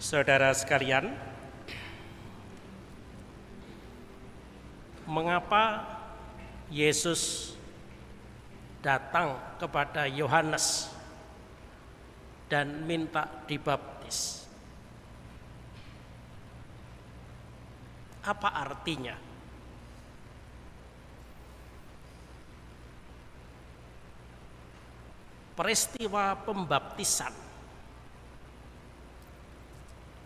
Saudara sekalian, mengapa Yesus datang kepada Yohanes dan minta dibaptis? Apa artinya? Peristiwa pembaptisan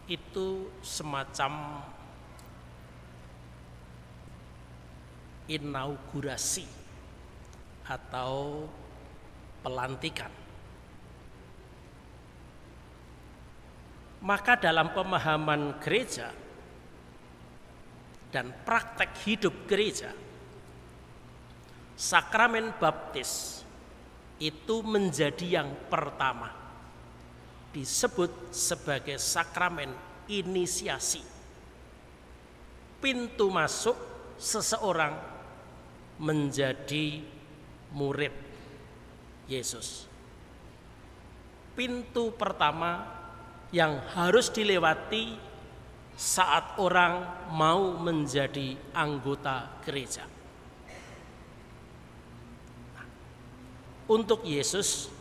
itu semacam inaugurasi atau pelantikan. Maka dalam pemahaman gereja dan praktek hidup gereja, sakramen baptis itu menjadi yang pertama, disebut sebagai sakramen inisiasi, pintu masuk seseorang menjadi murid Yesus. Pintu pertama yang harus dilewati saat orang mau menjadi anggota gereja. Untuk Yesus,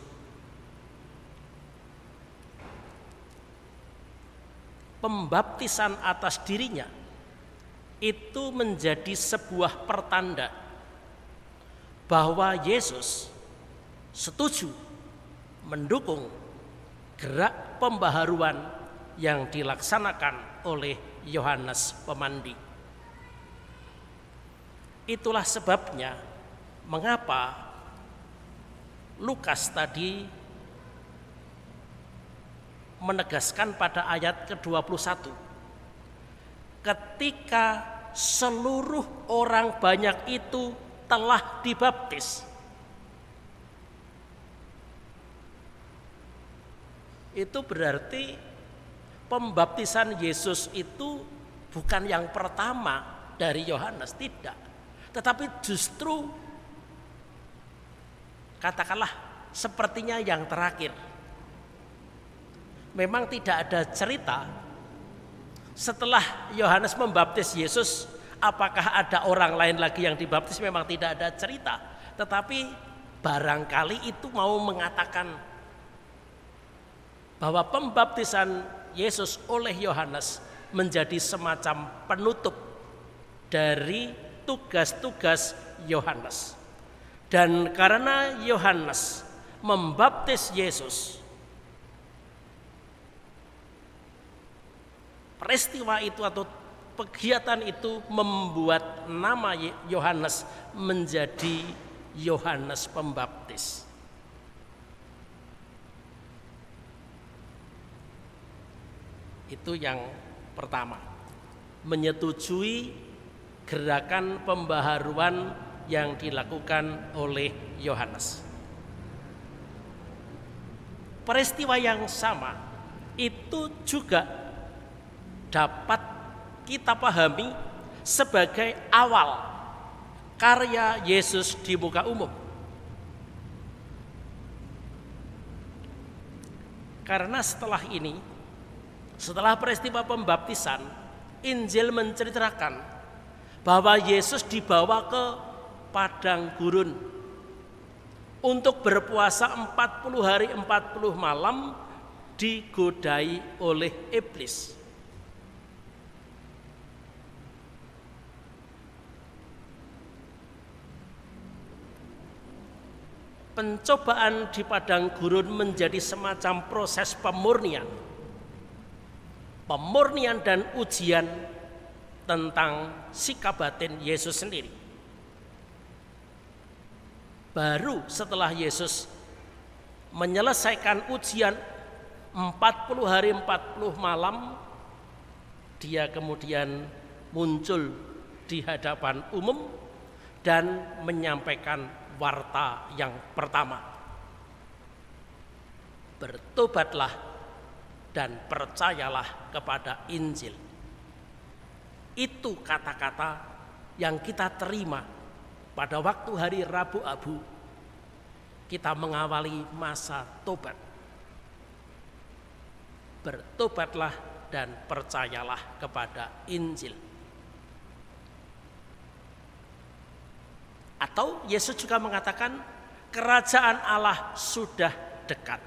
pembaptisan atas dirinya itu menjadi sebuah pertanda bahwa Yesus setuju mendukung gerak pembaharuan yang dilaksanakan oleh Yohanes Pemandi. Itulah sebabnya mengapa Lukas tadi menegaskan pada ayat ke-21, ketika seluruh orang banyak itu telah dibaptis. Itu berarti pembaptisan Yesus itu bukan yang pertama dari Yohanes, tidak. Tetapi justru katakanlah sepertinya yang terakhir. Memang tidak ada cerita setelah Yohanes membaptis Yesus, apakah ada orang lain lagi yang dibaptis, memang tidak ada cerita. Tetapi barangkali itu mau mengatakan bahwa pembaptisan Yesus oleh Yohanes menjadi semacam penutup dari tugas-tugas Yohanes. Dan karena Yohanes membaptis Yesus, peristiwa itu atau kegiatan itu membuat nama Yohanes menjadi Yohanes Pembaptis. Itu yang pertama, menyetujui gerakan pembaharuan yang dilakukan oleh Yohanes. Peristiwa yang sama itu juga dapat kita pahami sebagai awal karya Yesus di muka umum. Karena setelah ini, setelah peristiwa pembaptisan, Injil menceritakan bahwa Yesus dibawa ke padang gurun untuk berpuasa 40 hari 40 malam digodai oleh iblis. Pencobaan di padang gurun menjadi semacam proses pemurnian dan ujian tentang sikap batin Yesus sendiri. Baru setelah Yesus menyelesaikan ujian 40 hari 40 malam, dia kemudian muncul di hadapan umum dan menyampaikan warta yang pertama. Bertobatlah dan percayalah kepada Injil. Itu kata-kata yang kita terima pada waktu hari Rabu Abu. Kita mengawali masa tobat. Bertobatlah dan percayalah kepada Injil. Atau Yesus juga mengatakan kerajaan Allah sudah dekat.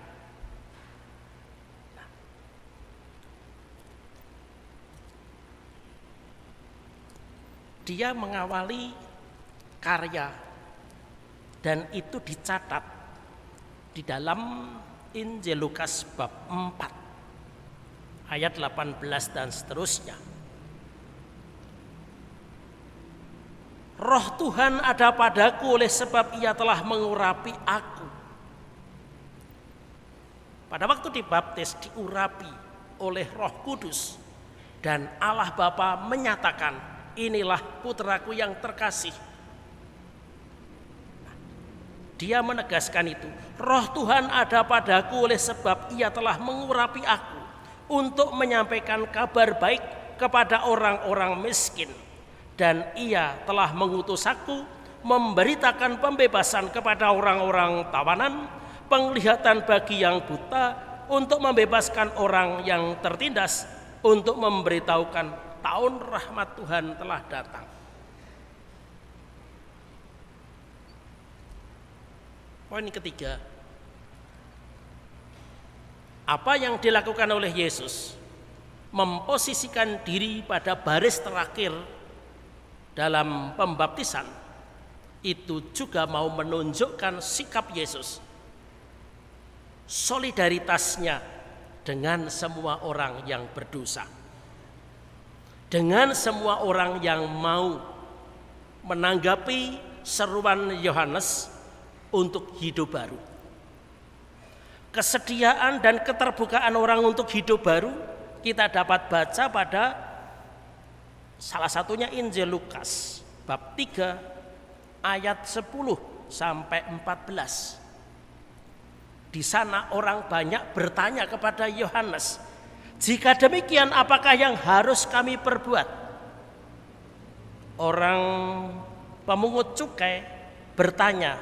Dia mengawali karya dan itu dicatat di dalam Injil Lukas bab 4 ayat 18 dan seterusnya. Roh Tuhan ada padaku oleh sebab ia telah mengurapi aku. Pada waktu dibaptis diurapi oleh Roh Kudus dan Allah Bapa menyatakan, inilah putraku yang terkasih. Dia menegaskan itu, Roh Tuhan ada padaku oleh sebab ia telah mengurapi aku untuk menyampaikan kabar baik kepada orang-orang miskin. Dan ia telah mengutus aku memberitakan pembebasan kepada orang-orang tawanan, penglihatan bagi yang buta, untuk membebaskan orang yang tertindas, untuk memberitahukan tahun rahmat Tuhan telah datang. Poin ketiga, apa yang dilakukan oleh Yesus memposisikan diri pada baris terakhir dalam pembaptisan, itu juga mau menunjukkan sikap Yesus, solidaritasnya dengan semua orang yang berdosa, dengan semua orang yang mau menanggapi seruan Yohanes untuk hidup baru. Kesediaan dan keterbukaan orang untuk hidup baru kita dapat baca pada salah satunya Injil Lukas bab 3 ayat 10 sampai 14. Di sana orang banyak bertanya kepada Yohanes, jika demikian apakah yang harus kami perbuat? Orang pemungut cukai bertanya,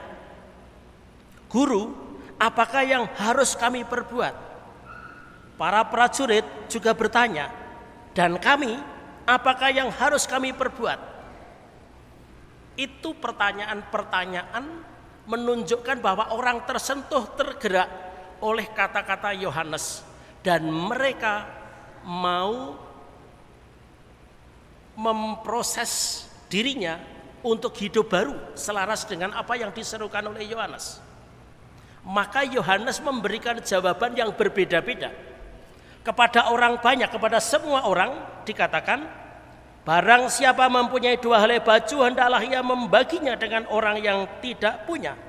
Guru, apakah yang harus kami perbuat? Para prajurit juga bertanya, dan kami, apakah yang harus kami perbuat? Itu pertanyaan-pertanyaan menunjukkan bahwa orang tersentuh, tergerak oleh kata-kata Yohanes, dan mereka mau memproses dirinya untuk hidup baru selaras dengan apa yang diserukan oleh Yohanes. Maka Yohanes memberikan jawaban yang berbeda-beda. Kepada orang banyak, kepada semua orang dikatakan, barang siapa mempunyai 2 helai baju, hendaklah ia membaginya dengan orang yang tidak punya.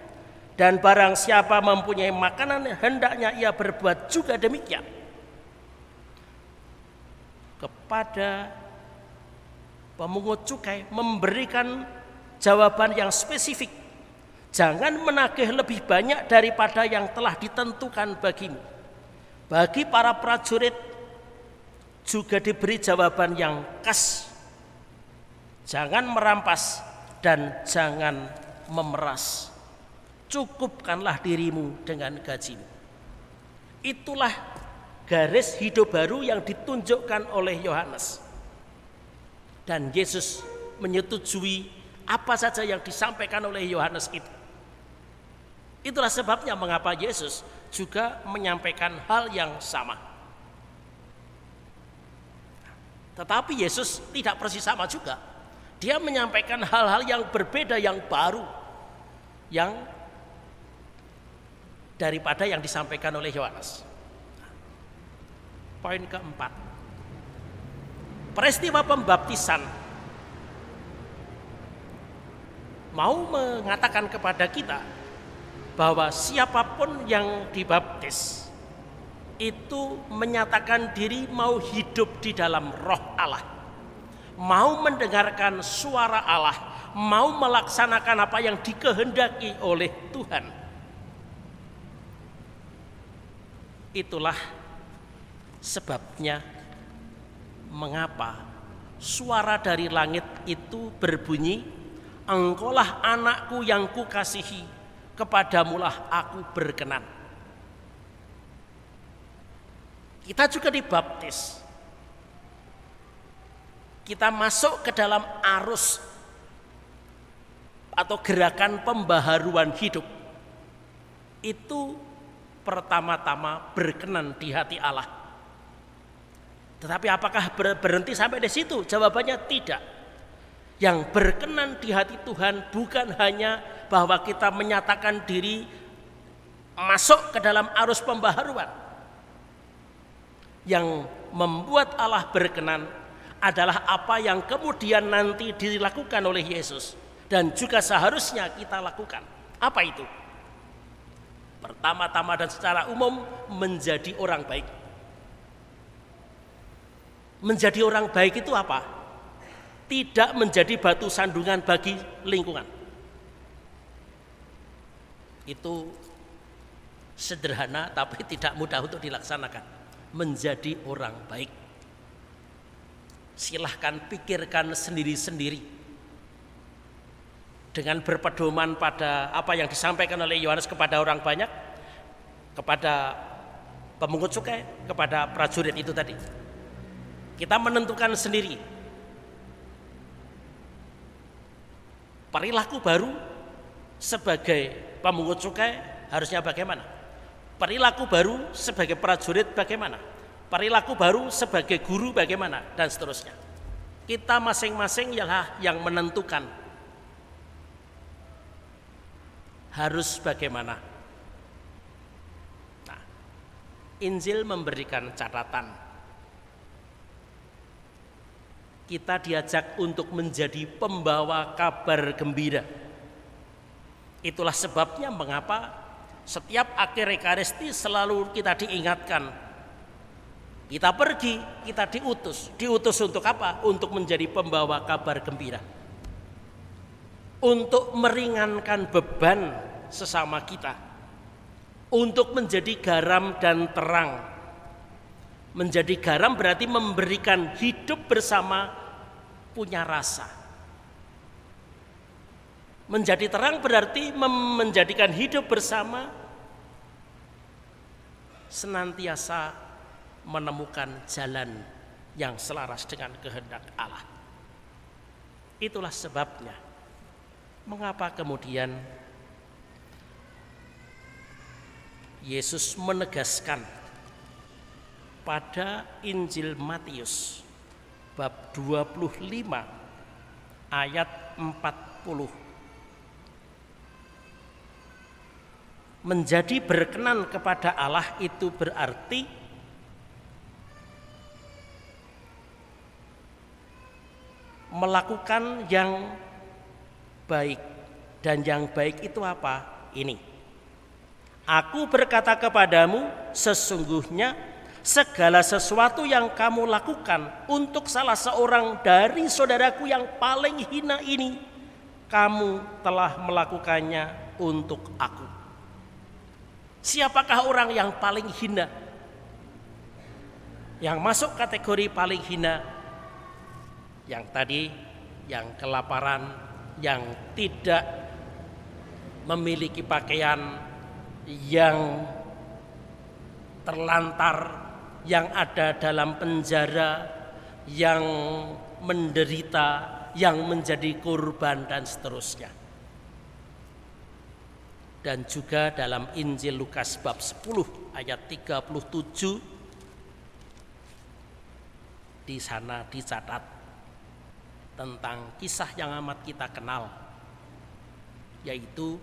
Dan barang siapa mempunyai makanan, hendaknya ia berbuat juga demikian. Kepada pemungut cukai memberikan jawaban yang spesifik. Jangan menagih lebih banyak daripada yang telah ditentukan bagimu. Bagi para prajurit juga diberi jawaban yang khas. Jangan merampas dan jangan memeras. Cukupkanlah dirimu dengan gajimu. Itulah garis hidup baru yang ditunjukkan oleh Yohanes. Dan Yesus menyetujui apa saja yang disampaikan oleh Yohanes itu. Itulah sebabnya mengapa Yesus juga menyampaikan hal yang sama. Tetapi Yesus tidak persis sama juga. Dia menyampaikan hal-hal yang berbeda, yang baru, yang daripada yang disampaikan oleh Yohanes. Poin keempat, peristiwa pembaptisan mau mengatakan kepada kita bahwa siapapun yang dibaptis itu menyatakan diri mau hidup di dalam roh Allah, mau mendengarkan suara Allah, mau melaksanakan apa yang dikehendaki oleh Tuhan. Itulah sebabnya mengapa suara dari langit itu berbunyi, Engkaulah anakku yang kukasihi, kepadamulah aku berkenan. Kita juga dibaptis kita masuk ke dalam arus atau gerakan pembaharuan hidup, itu pertama-tama berkenan di hati Allah. Tetapi apakah berhenti sampai di situ? Jawabannya tidak. Yang berkenan di hati Tuhan bukan hanya bahwa kita menyatakan diri masuk ke dalam arus pembaharuan. Yang membuat Allah berkenan adalah apa yang kemudian nanti dilakukan oleh Yesus dan juga seharusnya kita lakukan. Apa itu? Pertama-tama dan secara umum menjadi orang baik. Menjadi orang baik itu apa? Tidak menjadi batu sandungan bagi lingkungan. Itu sederhana tapi tidak mudah untuk dilaksanakan. Menjadi orang baik. Silahkan pikirkan sendiri-sendiri. Dengan berpedoman pada apa yang disampaikan oleh Yohanes kepada orang banyak, kepada pemungut cukai, kepada prajurit itu tadi. Kita menentukan sendiri perilaku baru sebagai pemungut cukai harusnya bagaimana? Perilaku baru sebagai prajurit bagaimana? Perilaku baru sebagai guru bagaimana? Dan seterusnya. Kita masing-masing yang menentukan harus bagaimana. Nah, Injil memberikan catatan. Kita diajak untuk menjadi pembawa kabar gembira. Itulah sebabnya mengapa setiap akhir Ekaristi selalu kita diingatkan. Kita pergi, kita diutus. Diutus untuk apa? Untuk menjadi pembawa kabar gembira. Untuk meringankan beban sesama kita. Untuk menjadi garam dan terang. Menjadi garam berarti memberikan hidup bersama, punya rasa. Menjadi terang berarti menjadikan hidup bersama, senantiasa menemukan jalan yang selaras dengan kehendak Allah. Itulah sebabnya mengapa kemudian Yesus menegaskan pada Injil Matius bab 25 ayat 40. Menjadi berkenan kepada Allah itu berarti melakukan yang baik. Dan yang baik itu apa? Ini. Aku berkata kepadamu, sesungguhnya segala sesuatu yang kamu lakukan untuk salah seorang dari saudaraku yang paling hina ini, kamu telah melakukannya untuk aku. Siapakah orang yang paling hina? Yang masuk kategori paling hina, yang tadi, yang kelaparan, yang tidak memiliki pakaian, yang terlantar, yang ada dalam penjara, yang menderita, yang menjadi korban dan seterusnya. Dan juga dalam Injil Lukas bab 10 ayat 37 di sana dicatat tentang kisah yang amat kita kenal, yaitu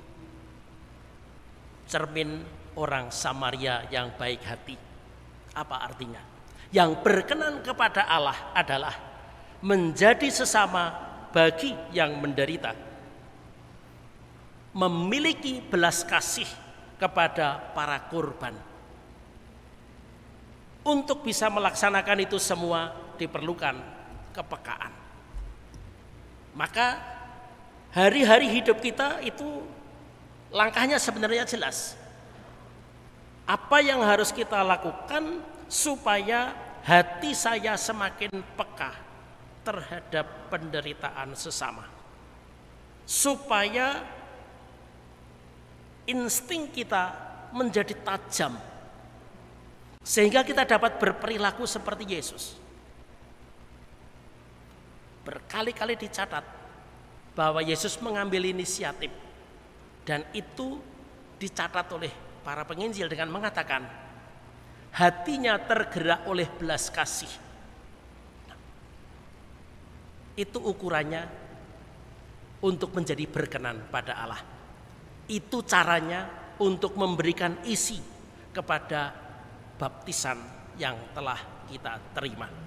cermin orang Samaria yang baik hati. Apa artinya? Yang berkenan kepada Allah adalah menjadi sesama bagi yang menderita, memiliki belas kasih kepada para korban. Untuk bisa melaksanakan itu semua diperlukan kepekaan. Maka hari-hari hidup kita itu langkahnya sebenarnya jelas. Apa yang harus kita lakukan supaya hati saya semakin peka terhadap penderitaan sesama, supaya insting kita menjadi tajam sehingga kita dapat berperilaku seperti Yesus. Berkali-kali dicatat bahwa Yesus mengambil inisiatif, dan itu dicatat oleh para penginjil dengan mengatakan hatinya tergerak oleh belas kasih. Itu ukurannya untuk menjadi berkenan pada Allah. Itu caranya untuk memberikan isi kepada baptisan yang telah kita terima.